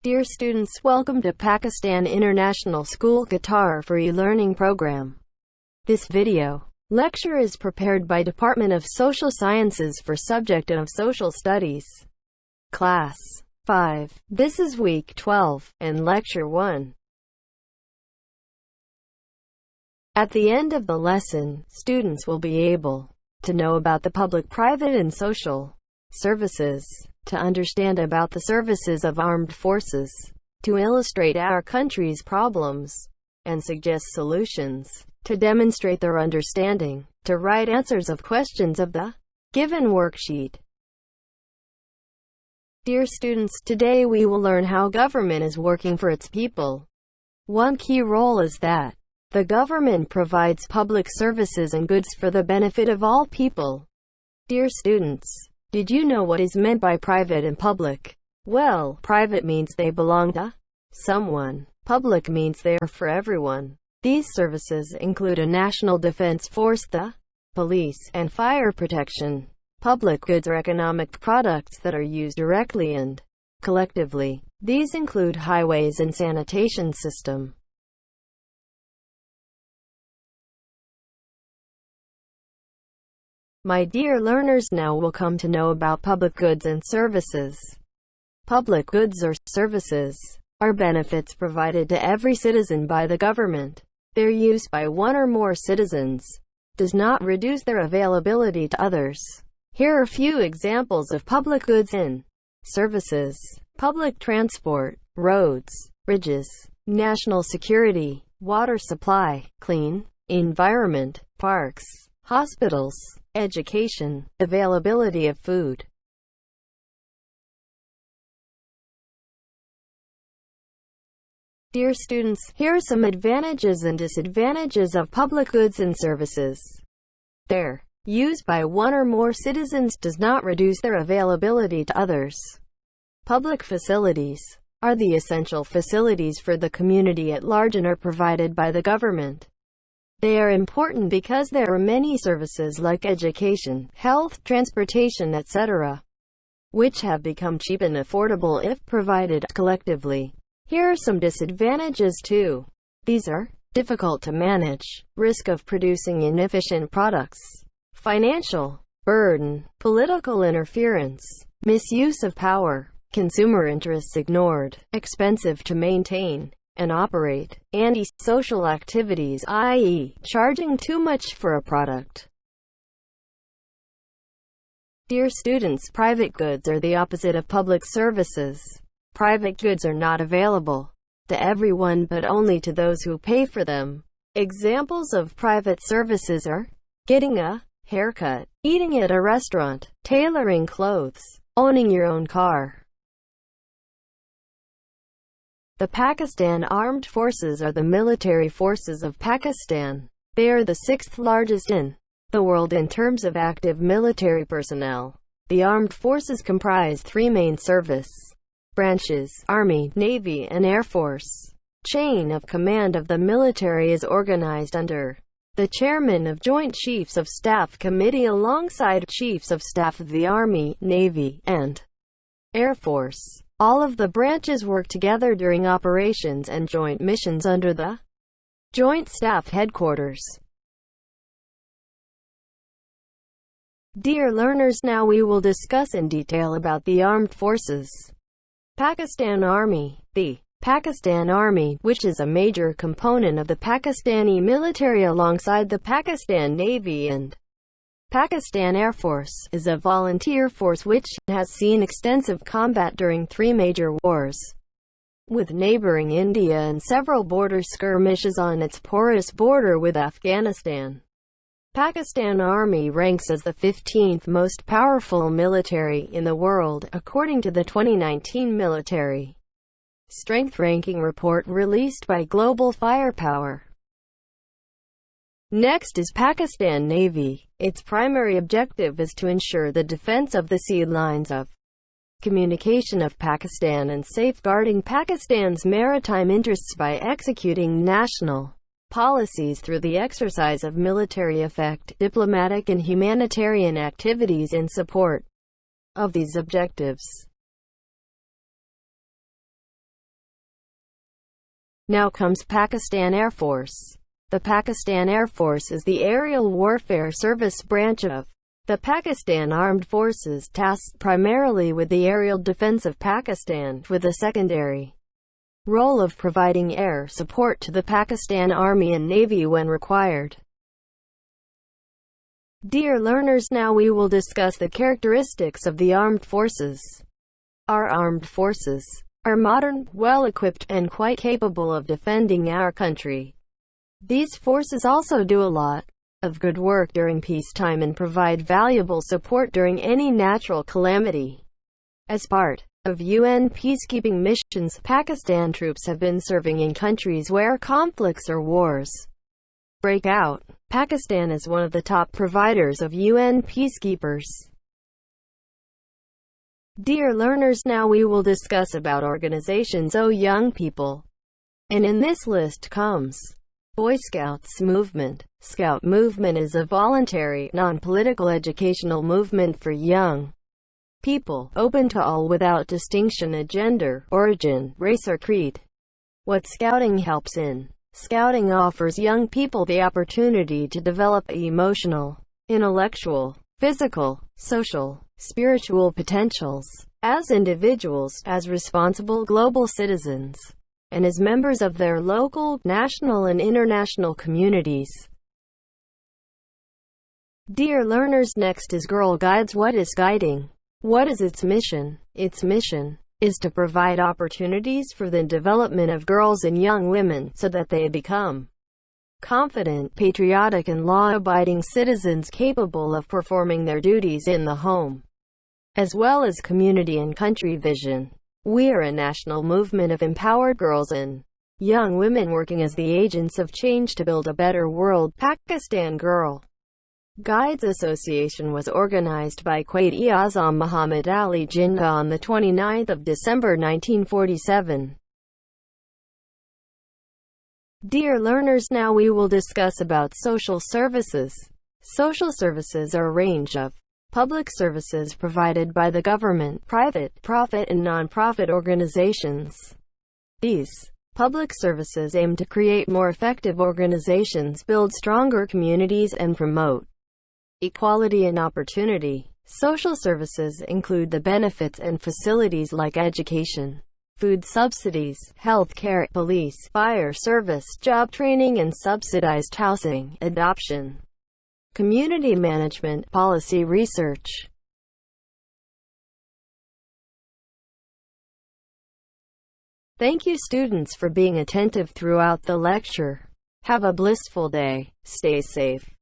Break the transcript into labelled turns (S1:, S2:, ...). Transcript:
S1: Dear students, welcome to Pakistan International School Qatar for e-learning program. This video lecture is prepared by Department of Social Sciences for subject of Social Studies. Class 5. This is week 12 and lecture 1. At the end of the lesson, students will be able to know about the public, private and social services, to understand about the services of armed forces, to illustrate our country's problems, and suggest solutions, to demonstrate their understanding, to write answers of questions of the given worksheet. Dear students, today we will learn how government is working for its people. One key role is that the government provides public services and goods for the benefit of all people. Dear students, did you know what is meant by private and public? Well, private means they belong to someone. Public means they are for everyone. These services include a national defense force, the police, and fire protection. Public goods are economic products that are used directly and collectively. These include highways and sanitation system. My dear learners, now will come to know about public goods and services. Public goods or services are benefits provided to every citizen by the government. Their use by one or more citizens does not reduce their availability to others. Here are a few examples of public goods and services: public transport, roads, bridges, national security, water supply, clean environment, parks, hospitals, education, availability of food. Dear students, here are some advantages and disadvantages of public goods and services. Their use by one or more citizens does not reduce their availability to others. Public facilities are the essential facilities for the community at large and are provided by the government. They are important because there are many services like education, health, transportation, etc., which have become cheap and affordable if provided collectively. Here are some disadvantages too. These are difficult to manage, risk of producing inefficient products, financial burden, political interference, misuse of power, consumer interests ignored, expensive to maintain and operate, anti-social activities, i.e., charging too much for a product. Dear students, private goods are the opposite of public services. Private goods are not available to everyone but only to those who pay for them. Examples of private services are getting a haircut, eating at a restaurant, tailoring clothes, owning your own car. The Pakistan Armed Forces are the military forces of Pakistan. They are the sixth largest in the world in terms of active military personnel. The armed forces comprise three main service branches: Army, Navy, and Air Force. Chain of command of the military is organized under the chairman of Joint Chiefs of Staff Committee alongside Chiefs of Staff of the Army, Navy, and Air Force. All of the branches work together during operations and joint missions under the Joint Staff Headquarters. Dear learners, now we will discuss in detail about the armed forces. Pakistan Army. The Pakistan Army, which is a major component of the Pakistani military alongside the Pakistan Navy and Pakistan Air Force, is a volunteer force which has seen extensive combat during three major wars with neighboring India and several border skirmishes on its porous border with Afghanistan. Pakistan Army ranks as the 15th most powerful military in the world, according to the 2019 Military Strength Ranking report released by Global Firepower. Next is Pakistan Navy. Its primary objective is to ensure the defense of the sea lines of communication of Pakistan and safeguarding Pakistan's maritime interests by executing national policies through the exercise of military effect, diplomatic and humanitarian activities in support of these objectives. Now comes Pakistan Air Force. The Pakistan Air Force is the aerial warfare service branch of the Pakistan Armed Forces, tasked primarily with the aerial defense of Pakistan, with a secondary role of providing air support to the Pakistan Army and Navy when required. Dear learners, now we will discuss the characteristics of the armed forces. Our armed forces are modern, well-equipped, and quite capable of defending our country. These forces also do a lot of good work during peacetime and provide valuable support during any natural calamity. As part of UN peacekeeping missions, Pakistan troops have been serving in countries where conflicts or wars break out. Pakistan is one of the top providers of UN peacekeepers. Dear learners, now we will discuss about organizations, oh young people. And in this list comes Boy Scouts movement. Scout movement is a voluntary, non-political educational movement for young people, open to all without distinction of gender, origin, race or creed. What Scouting helps in. Scouting offers young people the opportunity to develop emotional, intellectual, physical, social, spiritual potentials as individuals, as responsible global citizens, and as members of their local, national and international communities. Dear learners, next is Girl Guides. What is guiding? What is its mission? Its mission is to provide opportunities for the development of girls and young women so that they become confident, patriotic and law-abiding citizens capable of performing their duties in the home, as well as community and country vision. We are a national movement of empowered girls and young women working as the agents of change to build a better world. Pakistan Girl Guides Association was organized by Quaid-e-Azam Muhammad Ali Jinnah on the 29th of December 1947. Dear learners, now we will discuss about social services. Social services are a range of public services provided by the government, private, profit and non-profit organizations. These public services aim to create more effective organizations, build stronger communities and promote equality and opportunity. Social services include the benefits and facilities like education, food subsidies, health care, police, fire service, job training and subsidized housing, adoption, community management, policy research. Thank you students for being attentive throughout the lecture. Have a blissful day. Stay safe.